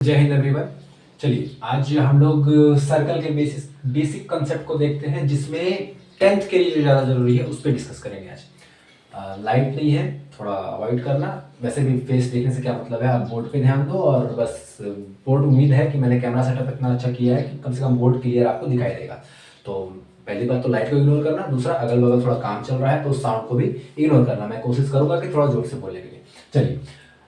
जय हिंद एवरीवन। चलिए आज हम लोग सर्कल के बेसिक कंसेप्ट को देखते हैं, जिसमें 10th के लिए जो ज़्यादा ज़रूरी है उस पर डिस्कस करेंगे आज। लाइट नहीं है, थोड़ा अवॉइड करना। वैसे भी फेस देखने से क्या मतलब है, आप बोर्ड पे ध्यान दो। और बस बोर्ड, उम्मीद है कि मैंने कैमरा सेटअप इतना अच्छा किया है कि कम से कम बोर्ड क्लियर आपको दिखाई देगा। तो पहली बात तो लाइट को इग्नोर करना, दूसरा अगल बगल थोड़ा काम चल रहा है तो उस साउंड को भी इग्नोर करना। मैं कोशिश करूंगा कि थोड़ा जोर से बोलने के लिए। चलिए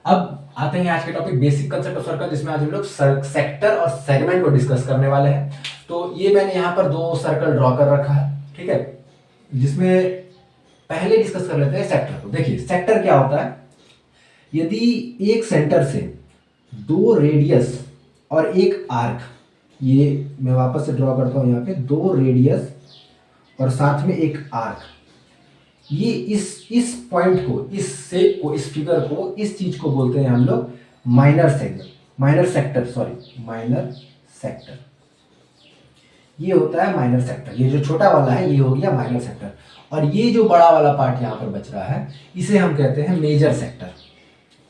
अब आते हैं आज के topic basic concept of circle, जिसमें आज हम लोग सेक्टर और सेगमेंट को डिस्कस करने वाले हैं। तो ये मैंने यहाँ पर दो सर्कल ड्रॉ कर रखा है, ठीक है, जिसमें पहले डिस्कस कर लेते हैं सेक्टर को। देखिए सेक्टर क्या होता है, यदि एक सेंटर से दो रेडियस और एक आर्क, ये मैं वापस से ड्रॉ करता हूं यहाँ पे, दो रेडियस और साथ में एक आर्क, ये इस पॉइंट को, इस शेप को, इस फिगर को, इस चीज को बोलते हैं हम लोग माइनर सेक्टर। ये होता है माइनर सेक्टर। ये जो छोटा वाला है ये हो गया माइनर सेक्टर, और ये जो बड़ा वाला पार्ट यहाँ पर बच रहा है इसे हम कहते हैं मेजर सेक्टर।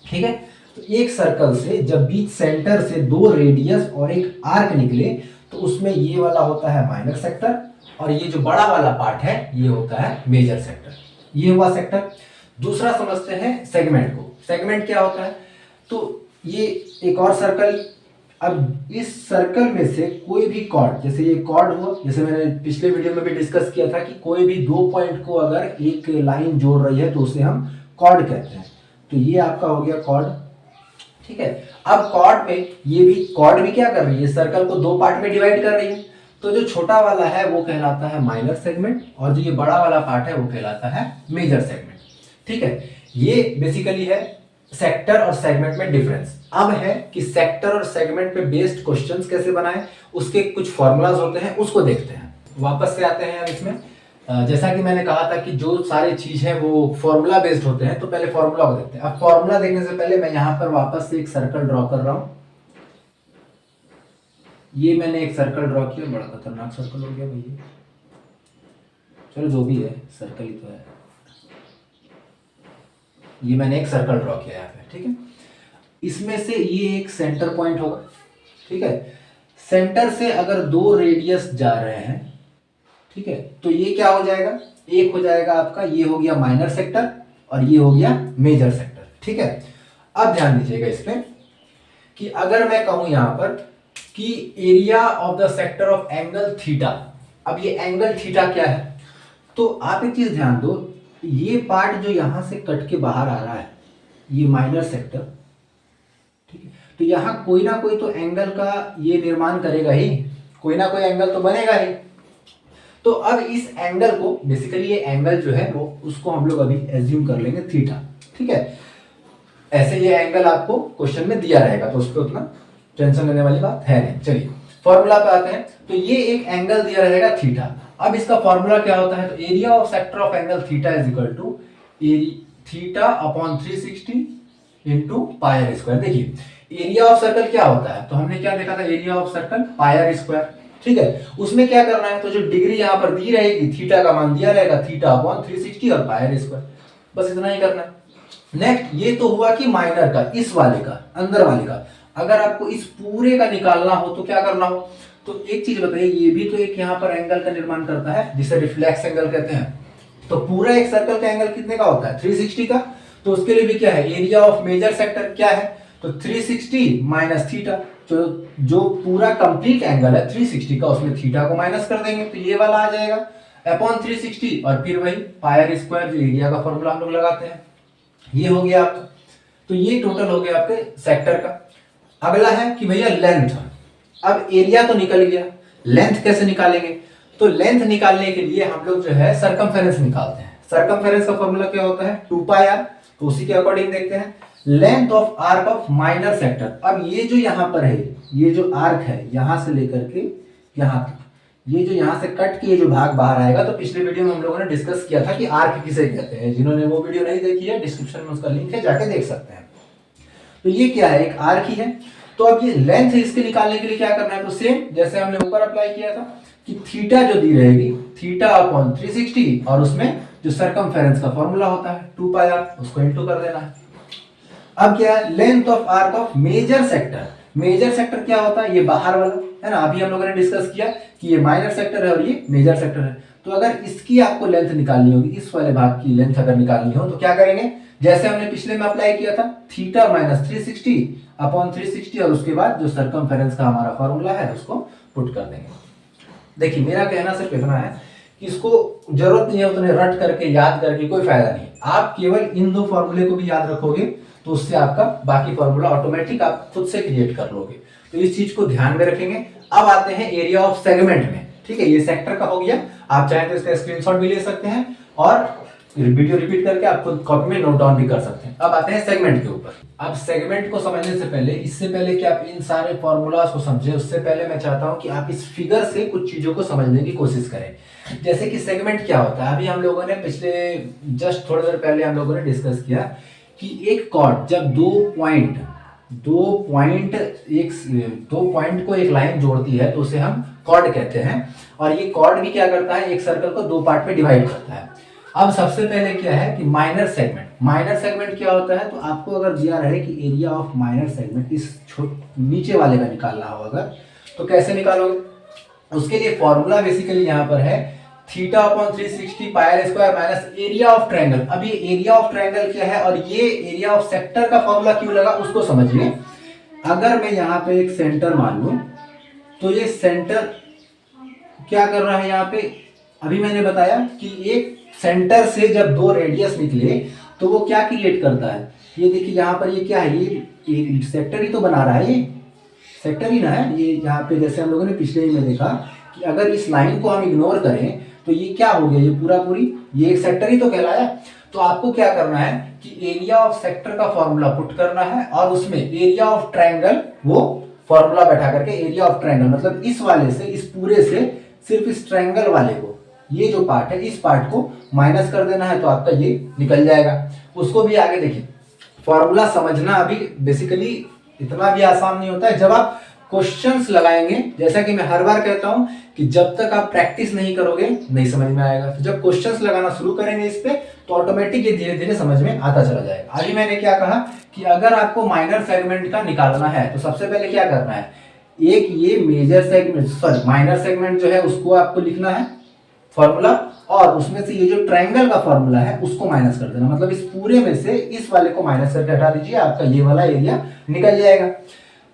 ठीक है, तो एक सर्कल से जब बीच सेंटर से दो रेडियस और एक आर्क निकले तो उसमें ये वाला होता है माइनर सेक्टर, और ये जो बड़ा वाला पार्ट है ये होता है मेजर सेक्टर। ये हुआ सेक्टर। दूसरा समझते हैं सेगमेंट को। सेगमेंट क्या होता है, तो ये एक और सर्कल, अब इस सर्कल में से कोई भी कॉर्ड, जैसे ये कॉर्ड हुआ, जैसे मैंने पिछले वीडियो में भी डिस्कस किया था कि कोई भी दो पॉइंट को अगर एक लाइन जोड़ रही है तो उसे हम कॉर्ड कहते हैं। तो ये आपका हो गया कॉर्ड। ठीक है, अब कॉर्ड में ये भी, कॉर्ड भी क्या कर रही है, सर्कल को दो पार्ट में डिवाइड कर रही है। तो जो छोटा वाला है वो कहलाता है माइनर सेगमेंट, और जो ये बड़ा वाला पार्ट है वो कहलाता है मेजर सेगमेंट। ठीक है, ये बेसिकली है सेक्टर और सेगमेंट में डिफरेंस। अब है कि सेक्टर और सेगमेंट पे बेस्ड क्वेश्चंस कैसे बनाएं, उसके कुछ फॉर्मूलाज होते हैं, उसको देखते हैं। वापस से आते हैं अब इसमें। जैसा कि मैंने कहा था कि जो सारे चीज है वो फॉर्मूला बेस्ड होते हैं, तो पहले फॉर्मूला को देखते हैं। अब फॉर्मूला देखने से पहले मैं यहाँ पर वापस से एक सर्कल ड्रॉ कर रहा हूँ। ये मैंने एक सर्कल ड्रॉ किया, बड़ा खतरनाक सर्कल हो गया भैया, चलो जो भी है सर्कल ही तो है। ये मैंने एक सर्कल ड्रॉ किया यहाँ पे, ठीक है। इसमें से ये एक सेंटर पॉइंट होगा, ठीक है। सेंटर से अगर दो रेडियस जा रहे हैं, ठीक है, तो ये क्या हो जाएगा, एक हो जाएगा आपका, ये हो गया माइनर सेक्टर और ये हो गया मेजर सेक्टर। ठीक है, अब ध्यान दीजिएगा इसमें कि अगर मैं कहूं यहां पर कि area of the sector of angle theta, अब ये एंगल थीटा क्या है, तो आप एक चीज ध्यान दो, ये पार्ट जो यहां से कट के बाहर आ रहा है ये माइनर सेक्टर, ठीक है, तो यहां कोई ना कोई तो एंगल का ये निर्माण करेगा ही, कोई ना कोई एंगल तो बनेगा ही। तो अब इस एंगल को, बेसिकली ये एंगल जो है वो, उसको हम लोग अभी एज्यूम कर लेंगे थीटा। ठीक है, ऐसे ये एंगल आपको क्वेश्चन में दिया रहेगा तो उस पर उतना टेंशन लेने वाली बात है नहीं। चलिए फॉर्मूला पे आते हैं। तो ये एक एंगल दिया रहेगा थीटा। अब इसका फॉर्मूला क्या होता है, तो area of sector of angle theta is equal to theta upon 360 into pi r square. देखिए एरिया ऑफ सर्कल क्या होता है, तो हमने क्या देखा था, area of circle pi r square. ठीक है, उसमें क्या करना है, तो जो डिग्री यहाँ पर दी रहेगी, थीटा का मान दिया रहेगा थीटा अपॉन 360 और पाई आर स्क्वायर, बस इतना ही करना है। नेक्स्ट, ये तो हुआ कि माइनर का, इस वाले का, अंदर वाले का। अगर आपको इस पूरे का निकालना हो तो क्या करना हो, तो एक चीज बताइए, ये भी तो एक यहाँ पर एंगल का निर्माण करता है जिसे रिफ्लेक्स एंगल कहते हैं। तो पूरा एक सर्कल का एंगल कितने का होता है, 360 का। तो उसके लिए भी क्या है, एरिया ऑफ मेजर सेक्टर क्या है, तो 360 माइनस थीटा। तो जो पूरा कंप्लीट एंगल है 360 का, उसमें थीटा को माइनस कर देंगे तो ये वाला आ जाएगा अपॉन 360, और फिर वही पाई आर स्क्वायर, जो एरिया का फॉर्मूला हम लोग लगाते हैं, ये हो गया आपका। तो ये टोटल हो गया आपके सेक्टर का। अगला है कि भैया लेंथ। अब एरिया तो निकल गया, लेंथ कैसे निकालेंगे, तो लेंथ निकालने के लिए हम लोग जो है सर्कमफेरेंस निकालते हैं। सर्कमफेरेंस का फॉर्मूला क्या होता है, 2 पाई आर। तो उसी के अकॉर्डिंग देखते हैं length of arc of minor sector. अब ये जो यहां पर है, ये जो आर्क है यहां से लेकर के यहां तक, ये जो यहां से कट के ये जो भाग बाहर आएगा, तो पिछले वीडियो में हम लोगों ने डिस्कस किया था कि आर्क किसे कहते हैं। जिन्होंने वो वीडियो नहीं देखी है, डिस्क्रिप्शन में उसका लिंक है, जाके देख सकते हैं। तो ये क्या है, एक आर्क ही है। तो अब ये लेंथ इसके निकालने के लिए क्या करना है, तो सेम जैसे हमने ऊपर अप्लाई किया था कि थीटा जो दी रहेगी थीटा अपॉन 360, और उसमें जो सर्कमफेरेंस का फॉर्मूला होता है 2 पाई आर, उसको इनटू कर देना है। अब क्या है, length of arc of major sector. Major sector क्या होता है, ये बाहर वाला है ना, अभी हम लोगों ने डिस्कस किया कि ये माइनर सेक्टर है और ये मेजर सेक्टर है। तो अगर इसकी आपको लेंथ निकालनी होगी, इस वाले भाग की लेंथ अगर निकालनी हो तो क्या करेंगे, जैसे हमने पिछले में अप्लाई किया था, थीटा माइनस 360 अपॉन 360 और उसके बाद जो सर्कमफेरेंस का हमारा फॉर्मूला है उसको पुट कर देंगे। देखिए मेरा कहना सिर्फ इतना है कि इसको जरूरत नहीं है उतने रट करके याद करके कोई फायदा नहीं, आप केवल इन दो फॉर्मूले को भी याद रखोगे तो उससे आपका बाकी फॉर्मूला ऑटोमेटिक आप खुद से क्रिएट कर लोगे। तो इस चीज को ध्यान में रखेंगे। अब आते हैं एरिया ऑफ सेगमेंट में, ठीक है, ये सेक्टर का हो गया, आप चाहें तो इसका स्क्रीनशॉट भी ले सकते हैं और वीडियो रिपीट करके आप खुद कॉपी में नोट डाउन भी कर सकते हैं। अब आते हैं सेगमेंट के ऊपर। अब सेगमेंट को समझने से पहले, इससे पहले कि आप इन सारे फॉर्मूलाज को समझे, उससे पहले मैं चाहता हूं कि आप इस फिगर से कुछ चीजों को समझने की कोशिश करें। जैसे कि सेगमेंट क्या होता है, अभी हम लोगों ने पिछले जस्ट थोड़ी देर पहले हम लोगों ने डिस्कस किया कि एक कॉर्ड जब दो पॉइंट को एक लाइन जोड़ती है तो उसे हम कॉर्ड कहते हैं, और ये कॉर्ड भी क्या करता है, एक सर्कल को दो पार्ट में डिवाइड करता है। अब सबसे पहले क्या है कि माइनर सेगमेंट क्या होता है, तो आपको अगर दिया रहे कि एरिया ऑफ माइनर सेगमेंट इस नीचे वाले का निकालना हो अगर, तो कैसे निकालोगे, उसके लिए फॉर्मूला बेसिकली यहाँ पर है theta upon 360 pi r square minus area of triangle. अब ये एरिया ऑफ ट्रायंगल क्या है और ये एरिया ऑफ सेक्टर का फॉर्मूला क्यों लगा उसको समझिए। अगर मैं यहाँ पे एक सेंटर मान लूं तो ये सेंटर क्या कर रहा है यहाँ पे, अभी मैंने बताया कि एक सेंटर से जब दो रेडियस निकले तो वो क्या क्रिएट करता है, ये देखिए यहाँ पर ये क्या है, ये सेक्टर ही तो बना रहा है, ये सेक्टर ही ना है। ये यहाँ पे जैसे हम लोगों ने पिछले ही में देखा कि अगर इस लाइन को हम इग्नोर करें तो ये क्या हो गया, ये पूरी ये एक सेक्टर ही तो कहलाया। तो आपको क्या करना है कि एरिया ऑफ सेक्टर का फॉर्मूला पुट करना है और उसमें एरिया ऑफ ट्रायंगल वो फॉर्मूला बैठा करके, एरिया ऑफ ट्रायंगल मतलब इस वाले से, इस पूरे से सिर्फ इस ट्रायंगल वाले को, ये जो पार्ट है इस पार्ट को माइनस कर देना है तो आपका ये निकल जाएगा। उसको भी आगे देखिए, फॉर्मूला समझना अभी बेसिकली इतना भी आसान नहीं होता है, जब आप क्वेश्चंस लगाएंगे, जैसा कि मैं हर बार कहता हूं कि जब तक आप प्रैक्टिस नहीं करोगे नहीं समझ में आएगा। तो जब क्वेश्चंस लगाना शुरू करेंगे इस पे तो ऑटोमेटिक ये धीरे धीरे समझ में आता चला जाएगा। अभी मैंने क्या कहा कि अगर आपको माइनर सेगमेंट का निकालना है तो सबसे पहले क्या करना है, एक ये माइनर सेगमेंट जो है उसको आपको लिखना है फॉर्मूला, और उसमें से ये जो ट्रायंगल का फॉर्मूला है उसको माइनस कर देना, मतलब इस पूरे में से इस वाले को माइनस करके हटा दीजिए, आपका ये वाला एरिया निकल जाएगा।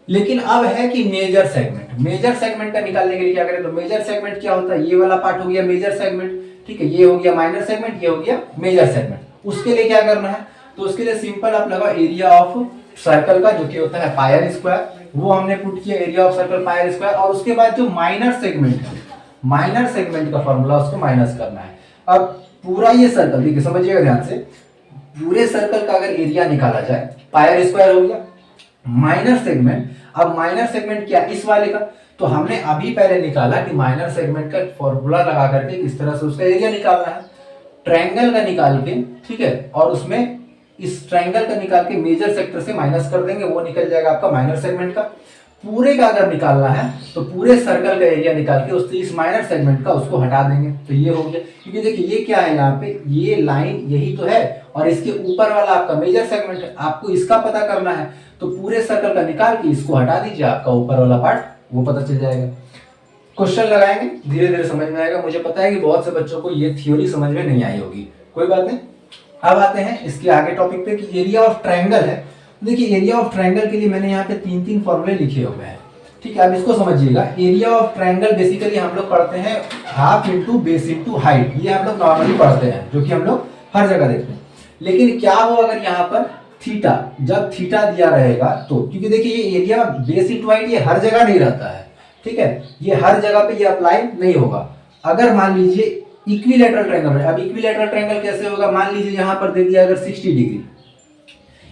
लेकिन अब है कि मेजर सेगमेंट का निकालने के लिए क्या करें, तो मेजर सेगमेंट क्या होता है, ये वाला पार्ट हो गया मेजर सेगमेंट, ठीक है, ये हो गया माइनर सेगमेंट, ये हो गया मेजर सेगमेंट। उसके लिए क्या करना है, तो उसके लिए सिंपल आप लगाओ एरिया ऑफ सर्कल का जो कि होता है पाई आर स्क्वायर, वो हमने पुट किया area of circle pi r square, और उसके बाद जो माइनर सेगमेंट का फॉर्मूला उसको माइनस करना है। अब पूरा ये सर्कल देखिए समझिएगा ध्यान से, पूरे सर्कल का अगर एरिया निकाला जाए पाई आर स्क्वायर हो गया, माइनर सेगमेंट, अब माइनर सेगमेंट क्या इस वाले का, तो हमने अभी पहले निकाला कि माइनर सेगमेंट का फॉर्मूला लगा करके किस तरह से उसका एरिया निकालना है, ट्रायंगल का निकाल के, ठीक है, और उसमें इस ट्रायंगल का निकाल के मेजर सेक्टर से माइनस कर देंगे, वो निकल जाएगा आपका माइनर सेगमेंट का। पूरे का अगर निकालना है तो पूरे सर्कल का एरिया निकाल के उससे इस माइनर सेगमेंट का उसको हटा देंगे, तो ये हो गया। क्योंकि देखिए ये क्या है, यहाँ पे ये लाइन यही तो है और इसके ऊपर वाला आपका मेजर सेगमेंट है, आपको इसका पता करना है तो पूरे सर्कल का निकाल के इसको हटा दीजिए, आपका ऊपर वाला पार्ट वो पता चल जाएगा। क्वेश्चन लगाएंगे धीरे धीरे समझ में आएगा। मुझे पता है कि बहुत से बच्चों को ये थ्योरी समझ में नहीं आई होगी, कोई बात नहीं। अब आते हैं इसके आगे टॉपिक पे कि एरिया ऑफ ट्रायंगल है। देखिए एरिया ऑफ ट्रायंगल के लिए मैंने यहाँ पे तीन फॉर्मूले लिखे हुए हैं, ठीक है, अब इसको समझिएगा। एरिया ऑफ ट्रायंगल बेसिकली हम लोग पढ़ते हैं half into base into height, ये हम लोग नॉर्मली पढ़ते हैं, जो कि हम लोग हर जगह देखते हैं। लेकिन क्या हो अगर यहाँ पर थीटा, जब थीटा दिया रहेगा तो, क्योंकि देखिए ये एरिया बेस इंटू हाइट ये हर जगह नहीं रहता है, ठीक है, ये हर जगह पे ये अप्लाई नहीं होगा। अगर मान लीजिए इक्विलैटरल ट्रायंगल है, अब इक्विलैटरल ट्रायंगल कैसे होगा, मान लीजिए यहाँ पर दे दिया अगर 60 डिग्री,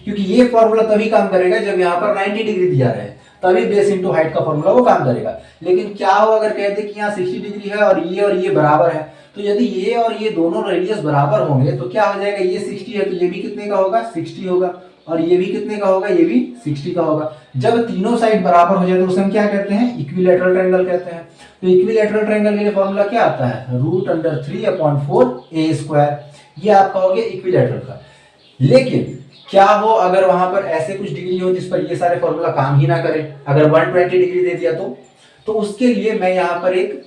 क्योंकि ये फॉर्मूला तभी काम करेगा जब यहाँ पर 90 डिग्री दिया रहे, तभी बेस इंटू हाइट का फॉर्मूला वो काम करेगा। लेकिन क्या हो अगर कहते कि यहाँ 60 डिग्री है और ये बराबर है, तो यदि ये और ये दोनों रेडियस बराबर होंगे तो क्या हो जाएगा, ये 60 है तो ये भी कितने का होगा, 60 होगा, और ये भी कितने का होगा, ये भी 60 का होगा। जब तीनों साइड बराबर हो जाए तो उसे हम क्या कहते हैं, इक्विलैटरल ट्रायंगल कहते हैं। तो इक्विलैटरल ट्रायंगल के लिए फॉर्मूला क्या आता है, √3/4 a², ये आपका हो गया इक्विलैटरल का। लेकिन क्या हो अगर वहां पर ऐसे कुछ डिग्री हो जिस पर ये सारे फॉर्मूला काम ही ना करें, अगर 120 डिग्री दे दिया तो उसके लिए मैं यहाँ पर एक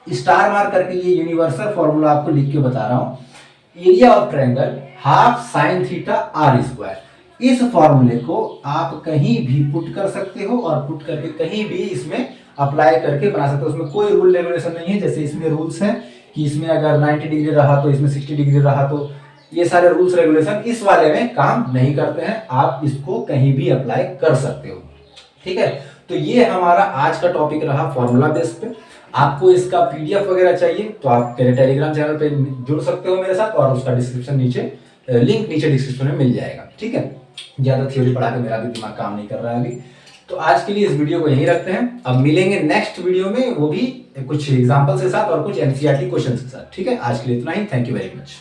स्टार मार्क करके ये यूनिवर्सल फॉर्मूला आपको लिख के बता रहा हूं। Area of triangle half sine theta r square. इस फॉर्मूले को आप कहीं भी पुट कर सकते हो और पुट करके कहीं भी इसमें अप्लाई करके बना सकते हो। उसमें कोई रूल रेगुलेशन नहीं है। जैसे इसमें रूल्स हैं कि इसमें अगर 90 डिग्री रहा तो इसमें 60 डिग्री रहा, तो ये सारे रूल्स रेगुलेशन इस वाले में काम नहीं करते हैं। आप इसको कहीं भी अप्लाई कर सकते हो, ठीक है। तो ये हमारा आज का टॉपिक रहा फॉर्मूला बेस पे। आपको इसका पीडीएफ वगैरह चाहिए तो आप मेरे टेलीग्राम चैनल पे जुड़ सकते हो मेरे साथ, और उसका डिस्क्रिप्शन नीचे लिंक नीचे डिस्क्रिप्शन में मिल जाएगा, ठीक है। ज्यादा थ्योरी पढ़ा के मेरा भी दिमाग काम नहीं कर रहा है अभी। तो आज के लिए इस वीडियो को यहीं रखते हैं। अब मिलेंगे नेक्स्ट वीडियो में, वो भी कुछ एग्जांपल्स के साथ और कुछ एनसीईआरटी क्वेश्चंस के साथ, ठीक है। आज के लिए इतना ही। Thank you very much.